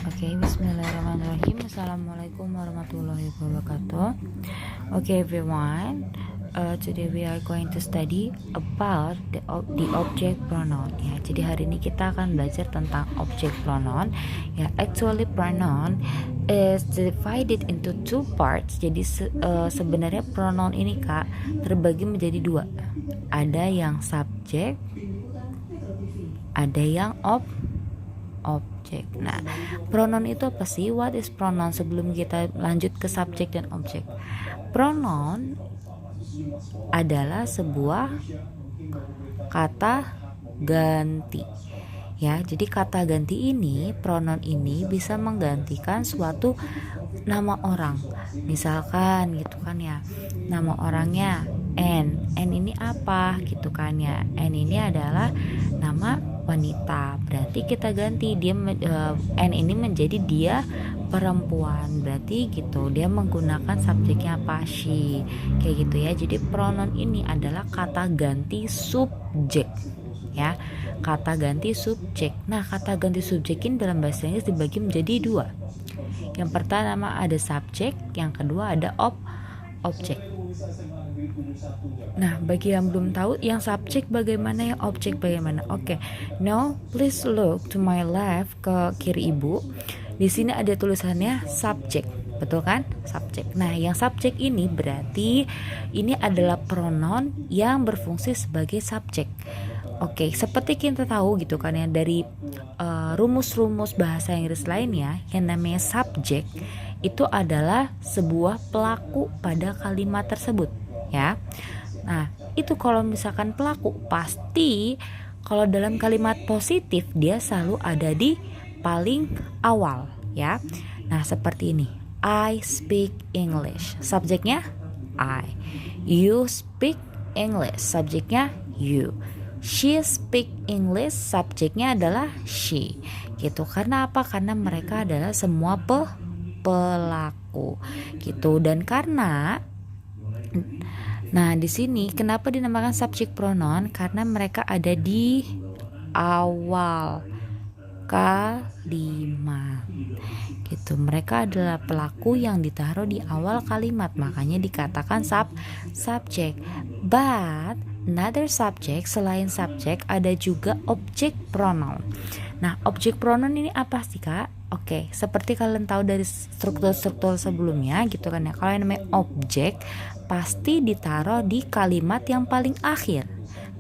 Oke, bismillahirrahmanirrahim. Assalamualaikum warahmatullahi wabarakatuh. Okay, everyone. Today we are going to study about the object pronoun. Ya, jadi hari ini kita akan belajar tentang object pronoun. Ya, actually pronoun is divided into two parts. Jadi sebenarnya pronoun ini Kak terbagi menjadi dua. Ada yang subjek, ada yang objek. Nah, pronoun itu apa sih? What is pronoun? Sebelum kita lanjut ke subjek dan objek, pronoun adalah sebuah kata ganti. Ya, jadi kata ganti ini, pronoun ini bisa menggantikan suatu nama orang. Misalkan gitu kan ya, nama orangnya N ini apa gitu kan ya. N ini adalah nama wanita, berarti kita ganti dia N ini menjadi dia perempuan, berarti gitu dia menggunakan subjeknya apa, she, kayak gitu ya. Jadi pronoun ini adalah kata ganti subjek ya, kata ganti subjek. Nah, kata ganti subjek ini dalam bahasa Inggris dibagi menjadi dua. Yang pertama ada subjek, yang kedua ada objek. Nah, bagi yang belum tahu yang subjek bagaimana, yang objek bagaimana. Oke. Now please look to my left, ke kiri Ibu. Di sini ada tulisannya subjek. Betul kan? Subjek. Nah, yang subjek ini berarti ini adalah pronoun yang berfungsi sebagai subjek. Oke, seperti kita tahu gitu kan ya dari rumus-rumus bahasa Inggris lainnya, yang namanya subjek itu adalah sebuah pelaku pada kalimat tersebut ya. Nah, itu kalau misalkan pelaku pasti kalau dalam kalimat positif dia selalu ada di paling awal ya. Nah, seperti ini. I speak English. Subjeknya I. You speak English. Subjeknya you. She speak English. Subjeknya adalah she. Gitu. Karena apa? Karena mereka adalah semua pelaku. Gitu. Dan karena di sini kenapa dinamakan subject pronoun? Karena mereka ada di awal kalimat. Gitu. Mereka adalah pelaku yang ditaruh di awal kalimat, makanya dikatakan subject. But another subject, selain subject ada juga object pronoun. Nah, object pronoun ini apa sih Kak? Oke, seperti kalian tahu dari struktur-struktur sebelumnya gitu kan ya. Kalau yang namanya objek pasti ditaruh di kalimat yang paling akhir.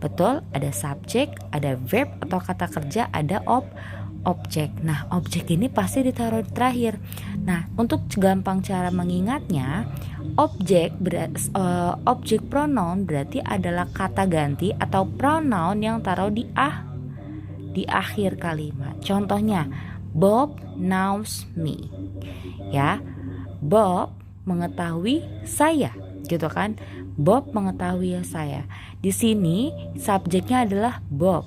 Betul, ada subjek, ada verb atau kata kerja, ada objek. Nah, objek ini pasti ditaruh di terakhir. Nah, untuk gampang cara mengingatnya, objek pronoun berarti adalah kata ganti atau pronoun yang taruh di akhir kalimat. Contohnya, Bob knows me. Ya, Bob mengetahui saya, gitu kan? Bob mengetahui saya. Di sini subjeknya adalah Bob.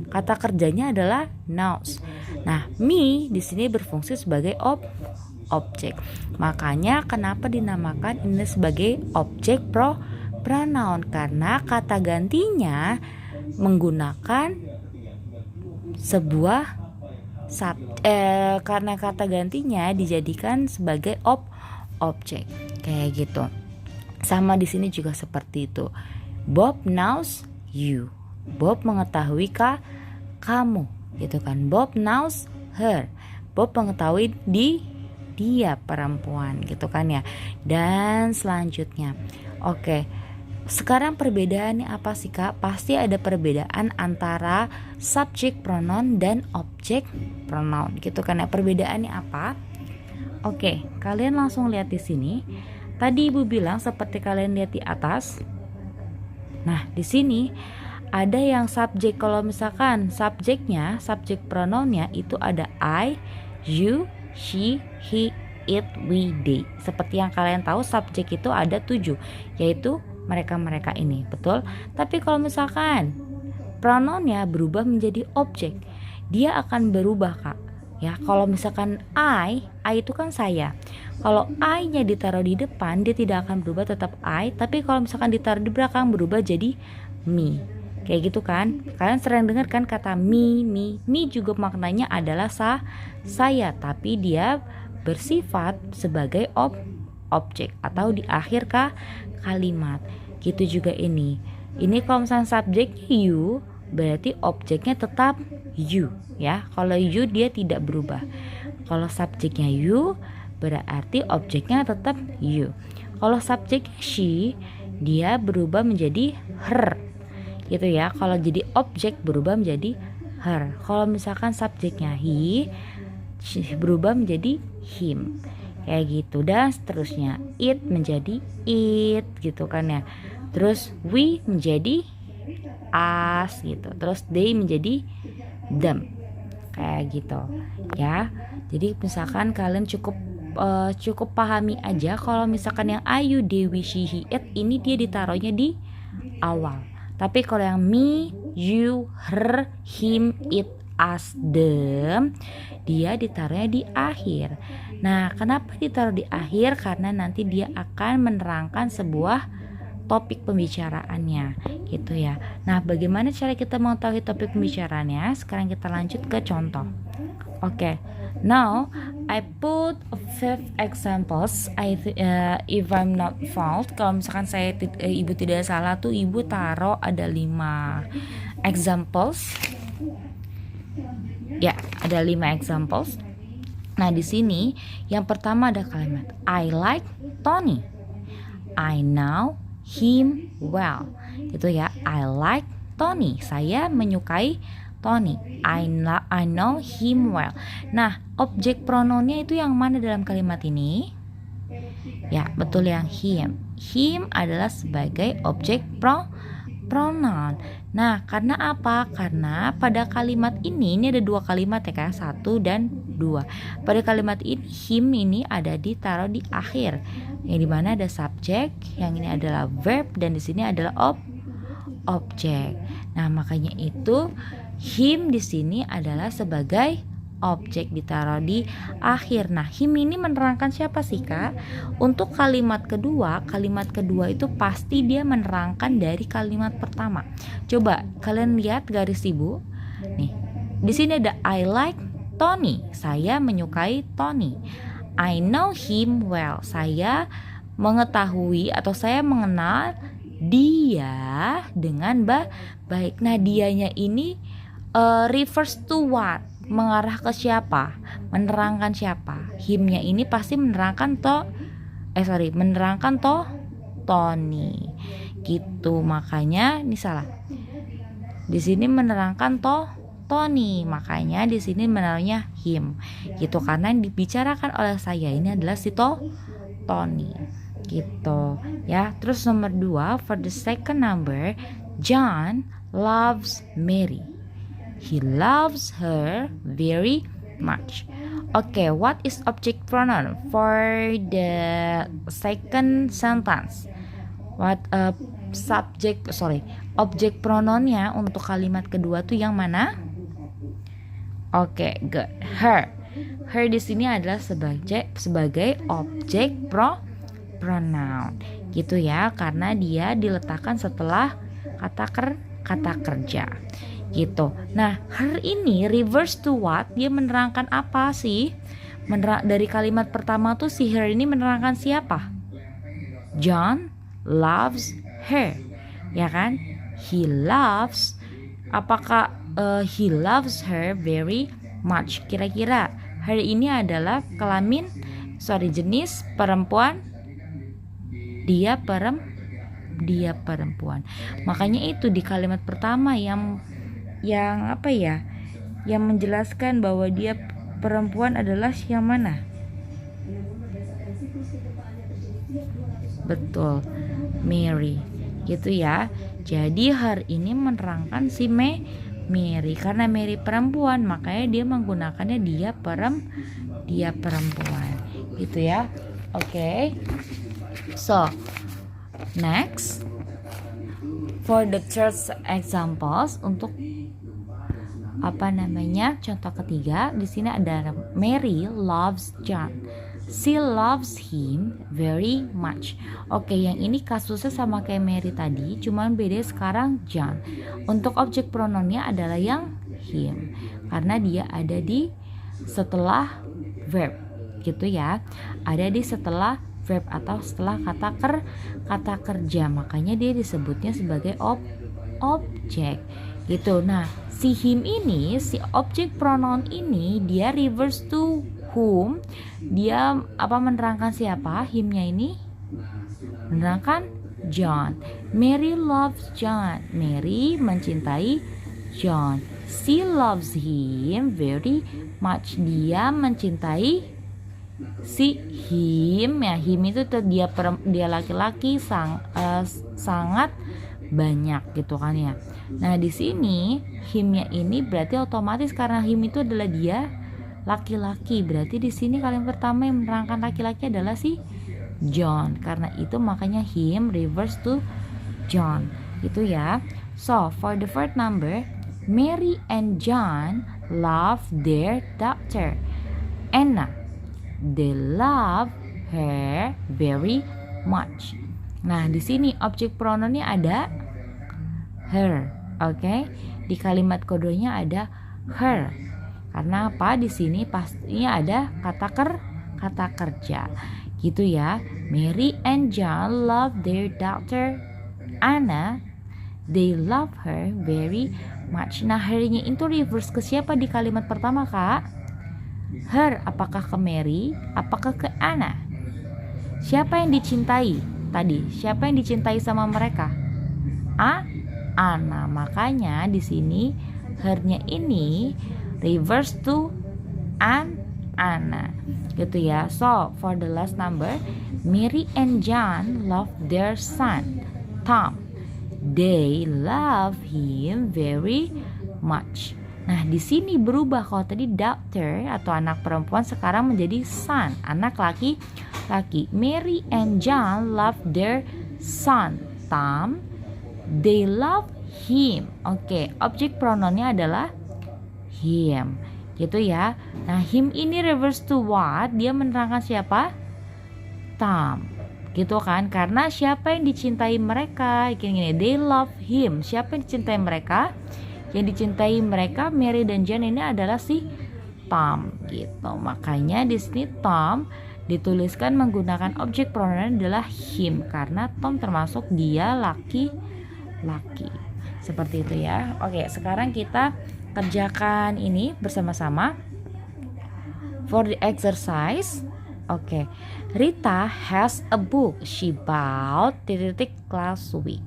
Kata kerjanya adalah knows. Nah, me di sini berfungsi sebagai objek. Makanya kenapa dinamakan ini sebagai objek pronoun, karena kata gantinya menggunakan sebuah karena kata gantinya dijadikan sebagai objek. Kayak gitu. Sama di sini juga seperti itu. Bob knows you. Bob mengetahui kamu, gitu kan. Bob knows her. Bob mengetahui dia perempuan, gitu kan ya. Dan selanjutnya, oke. Sekarang perbedaannya apa sih Kak? Pasti ada perbedaan antara subject pronoun dan object pronoun, gitu kan ya. Perbedaannya apa? Oke, kalian langsung lihat di sini. Tadi Ibu bilang seperti kalian lihat di atas. Nah, di sini ada yang subjek. Kalau misalkan subjeknya, subject pronounnya itu ada I, you, she, he, it, we, they. Seperti yang kalian tahu subjek itu ada 7, yaitu mereka ini, betul? Tapi kalau misalkan pronounnya berubah menjadi objek, dia akan berubah Kak. Ya, kalau misalkan I itu kan saya. Kalau I-nya ditaruh di depan, dia tidak akan berubah, tetap I. Tapi kalau misalkan ditaruh di belakang, berubah jadi me. Kayak gitu kan? Kalian sering dengar kan kata me. Me juga maknanya adalah saya, tapi dia bersifat sebagai objek atau di akhir kalimat. Gitu juga ini. Ini kalau misalnya subjeknya you, berarti objeknya tetap you ya. Kalau you dia tidak berubah. Kalau subjeknya you, berarti objeknya tetap you. Kalau subjeknya she, dia berubah menjadi her. Gitu ya. Kalau jadi objek berubah menjadi her. Kalau misalkan subjeknya he, berubah menjadi him. Kayak gitu dan seterusnya. It menjadi it gitu kan ya. Terus we menjadi us gitu. Terus they menjadi them. Kayak gitu ya. Jadi misalkan kalian cukup pahami aja kalau misalkan yang I, you, they, we, she, he, it ini dia ditaruhnya di awal. Tapi kalau yang me, you, her, him, it, us, them, dia ditaruhnya di akhir. Nah, kenapa ditaruh di akhir? Karena nanti dia akan menerangkan sebuah topik pembicaraannya gitu ya. Nah, bagaimana cara kita mengetahui topik pembicaraannya? Sekarang kita lanjut ke contoh. Oke. Now I put 5 examples. If I'm not fault, kalau misalkan ibu tidak salah tuh ibu taruh ada 5 examples. Ya, ada 5 examples. Nah, di sini yang pertama ada kalimat I like Tony. I know him well. Itu ya, I like Tony. Saya menyukai Tony. I know him well. Nah, objek pronounnya itu yang mana dalam kalimat ini? Ya, betul yang him. Him adalah sebagai objek pronoun. Nah, karena apa? Karena pada kalimat ini ada 2 kalimat ya kan, 1 dan 2. Pada kalimat ini him ini ada ditaruh di akhir. Yang dimana ada subjek, yang ini adalah verb dan di sini adalah objek. Nah, makanya itu him di sini adalah sebagai objek ditaruh di akhir. Nah, him ini menerangkan siapa sih Kak? Untuk kalimat kedua itu pasti dia menerangkan dari kalimat pertama. Coba kalian lihat garis ibu. Nih, di sini ada I like Tony. Saya menyukai Tony. I know him well. Saya mengetahui atau saya mengenal dia dengan baik. Nah, dianya ini refers to what? Mengarah ke siapa? Menerangkan siapa? Himnya ini pasti menerangkan Tony. Gitu, makanya ini salah. Di sini menerangkan Tony, makanya di sini menaruhnya him. Gitu, karena yang dibicarakan oleh saya ini adalah si Tony. Gitu ya. Terus nomor 2, for the second number, John loves Mary. He loves her very much. Okay, what is object pronoun for the second sentence? Object pronounnya untuk kalimat kedua tuh yang mana? Oke, good. Her. Her di sini adalah sebagai objek pronoun. Gitu ya, karena dia diletakkan setelah kata kerja. Gitu. Nah, her ini reverse to what? Dia menerangkan apa sih? Dari kalimat pertama tuh si her ini menerangkan siapa? John loves her. Ya kan? He loves. Apakah he loves her very much? Kira-kira her ini adalah jenis perempuan. Dia perempuan. Makanya itu di kalimat pertama yang menjelaskan bahwa dia perempuan adalah yang mana? Betul, Mary. Gitu ya. Jadi her ini menerangkan si Mary, karena Mary perempuan, makanya dia menggunakannya dia perempuan. Gitu ya. Oke. So, next for the third examples, untuk contoh ketiga, di sini ada Mary loves John. She loves him very much. Oke, yang ini kasusnya sama kayak Mary tadi, cuman beda sekarang John. Untuk objek pronounnya adalah yang him, karena dia ada di setelah verb, gitu ya. Ada di setelah verb atau setelah kata kerja, makanya dia disebutnya sebagai objek, gitu. Nah, si him ini, si objek pronoun ini, dia refers to whom. Dia menerangkan siapa? Himnya ini menerangkan John. Mary loves John. Mary mencintai John. She loves him very much. Dia mencintai si him, ya. Him itu dia laki-laki sangat banyak, gitu kan ya. Nah, di sini himnya ini berarti otomatis karena him itu adalah dia laki-laki, berarti di sini kalimat pertama yang menerangkan laki-laki adalah si John. Karena itu makanya him refers to John, gitu ya. So for the first number, Mary and John love their daughter Anna. They love her very much. Nah, di sini objek pronounnya ada her, oke? Di kalimat kodenya ada her. Karena apa? Di sini pastinya ada kata kerja, gitu ya. Mary and John love their daughter Anna. They love her very much. Nah, her-nya itu reverse ke siapa di kalimat pertama, Kak? Her, apakah ke Mary? Apakah ke Anna? Siapa yang dicintai tadi? Siapa yang dicintai sama mereka? Anna. Makanya di sini her-nya ini reverse to Anna, gitu ya. So for the last number, Mary and John love their son Tom. They love him very much. Nah, di sini berubah. Kalau tadi daughter atau anak perempuan, sekarang menjadi son, anak laki-laki. Mary and John love their son Tom. They love him. Oke, objek pronounnya adalah him, gitu ya. Nah, him ini refers to what? Dia menerangkan siapa? Tom, gitu kan. Karena siapa yang dicintai mereka? Gini, they love him. Siapa yang dicintai mereka? Yang dicintai mereka Mary dan John ini adalah si Tom, gitu. Makanya di sini Tom dituliskan menggunakan objek pronoun adalah him, karena Tom termasuk dia laki-laki. Seperti itu ya. Oke, sekarang kita kerjakan ini bersama-sama. For the exercise, oke. Rita has a book she bought last week.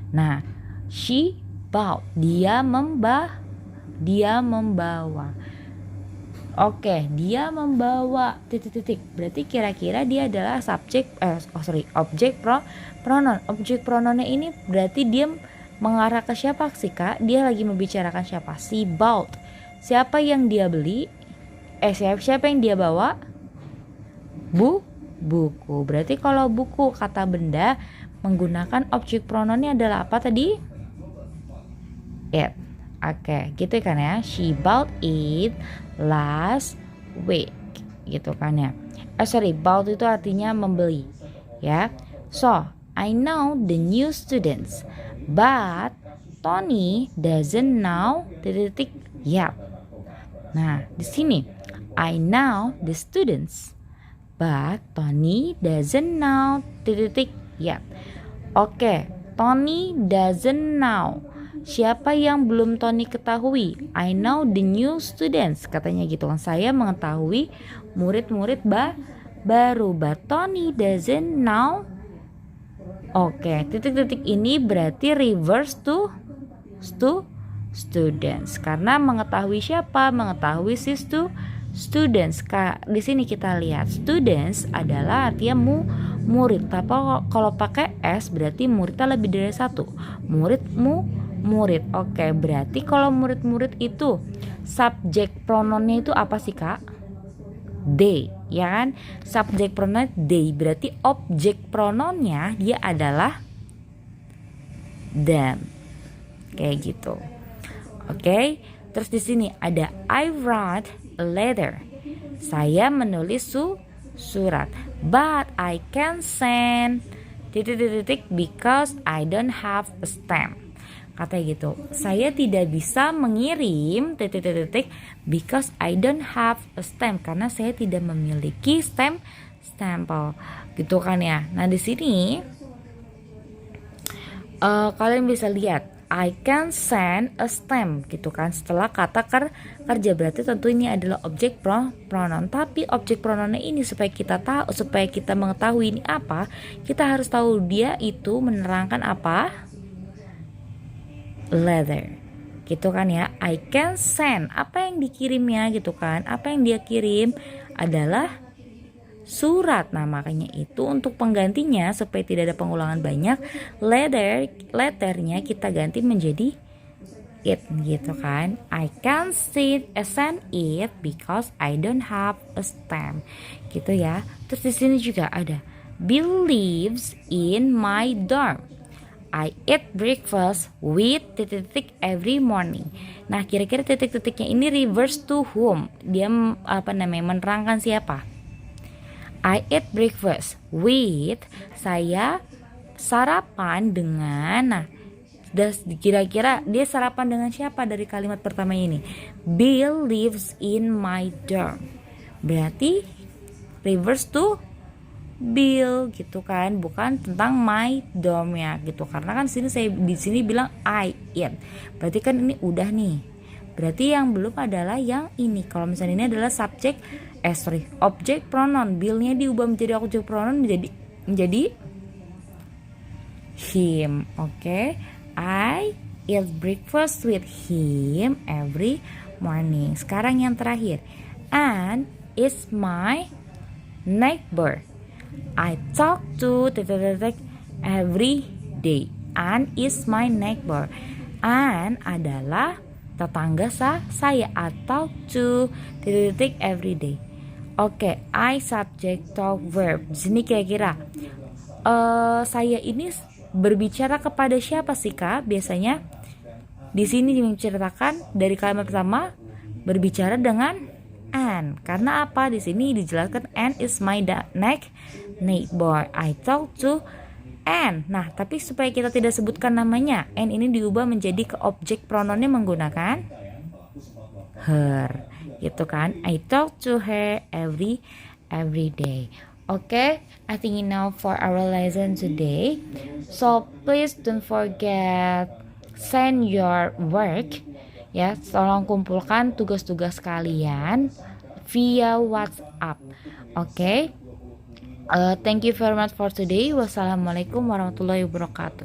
Nah, she bought, dia membawa. Oke, dia membawa berarti kira-kira dia adalah objek pronoun. Objek pronounnya ini berarti dia mengarah ke siapa sih, Kak? Dia lagi membicarakan siapa? Si bought. Siapa yang dia beli? Siapa yang dia bawa? Buku. Berarti kalau buku kata benda menggunakan objek pronounnya adalah apa tadi? It. Oke, gitu kan ya. She bought it last week, gitu kan ya. Bought itu artinya membeli, ya. So, I know the new students, but Tony doesn't know yet. Nah, di sini I know the students, but Tony doesn't know yet. Oke, Tony doesn't know. Siapa yang belum Tony ketahui? I know the new students, katanya gitu kan. Saya mengetahui murid-murid baru, but Tony doesn't know. Oke, titik-titik ini berarti reverse to students, karena mengetahui siapa? Mengetahui si students. Di sini kita lihat students adalah artinya murid. Tapi kalau pakai s berarti muridnya lebih dari satu. Murid. Oke, berarti kalau murid-murid itu subjek pronounnya itu apa sih, Kak? They, ya kan? Subjek pronoun they, berarti objek pronounnya dia adalah them. Kayak gitu. Oke. Terus di sini ada I wrote a letter. Saya menulis surat. But I can send because I don't have a stamp. Katanya gitu, saya tidak bisa mengirim because I don't have a stamp, karena saya tidak memiliki stempel gitu kan ya. Nah di sini kalian bisa lihat I can send a stamp gitu kan, setelah kata kerja, berarti tentu ini adalah objek pronoun. Tapi objek pronounnya ini supaya kita mengetahui ini apa, kita harus tahu dia itu menerangkan apa, letter gitu kan ya. I can send, apa yang dikirimnya gitu kan, apa yang dia kirim adalah surat. Nah makanya itu untuk penggantinya supaya tidak ada pengulangan banyak, letternya kita ganti menjadi it gitu kan. I can send it because I don't have a stamp gitu ya. Terus di sini juga ada Bill lives in my dorm. I eat breakfast with every morning. Nah kira-kira titik-titiknya ini reverse to whom? Dia menerangkan siapa? I eat breakfast with, saya sarapan dengan. Nah kira-kira dia sarapan dengan siapa dari kalimat pertama ini? Bill lives in my dorm. Berarti reverse to Bill gitu kan, bukan tentang my dorm ya gitu. Karena kan saya di sini bilang I eat, berarti kan ini udah nih. Berarti yang belum adalah yang ini. Kalau misalnya ini adalah objek pronoun, Bill-nya diubah menjadi objek pronoun menjadi him. Oke. I eat breakfast with him every morning. Sekarang yang terakhir, Anne is my neighbor. I talk to every day. Anne is my neighbor. Anne adalah tetangga saya. I talk to every day. Oke, I subject talk verb. Di sini kira-kira saya ini berbicara kepada siapa sih Kak? Biasanya di sini menceritakan dari kalimat pertama berbicara dengan Anne. Karena apa? Di sini dijelaskan Anne is my neighbor. I talk to Anne. Nah, tapi supaya kita tidak sebutkan namanya, Anne ini diubah menjadi ke objek pronounnya menggunakan her. Gitu kan? I talk to her every day. Okay, I think enough for our lesson today. So please don't forget send your work. Ya, tolong kumpulkan tugas-tugas kalian via WhatsApp. Oke. Thank you very much for today. Wassalamualaikum warahmatullahi wabarakatuh.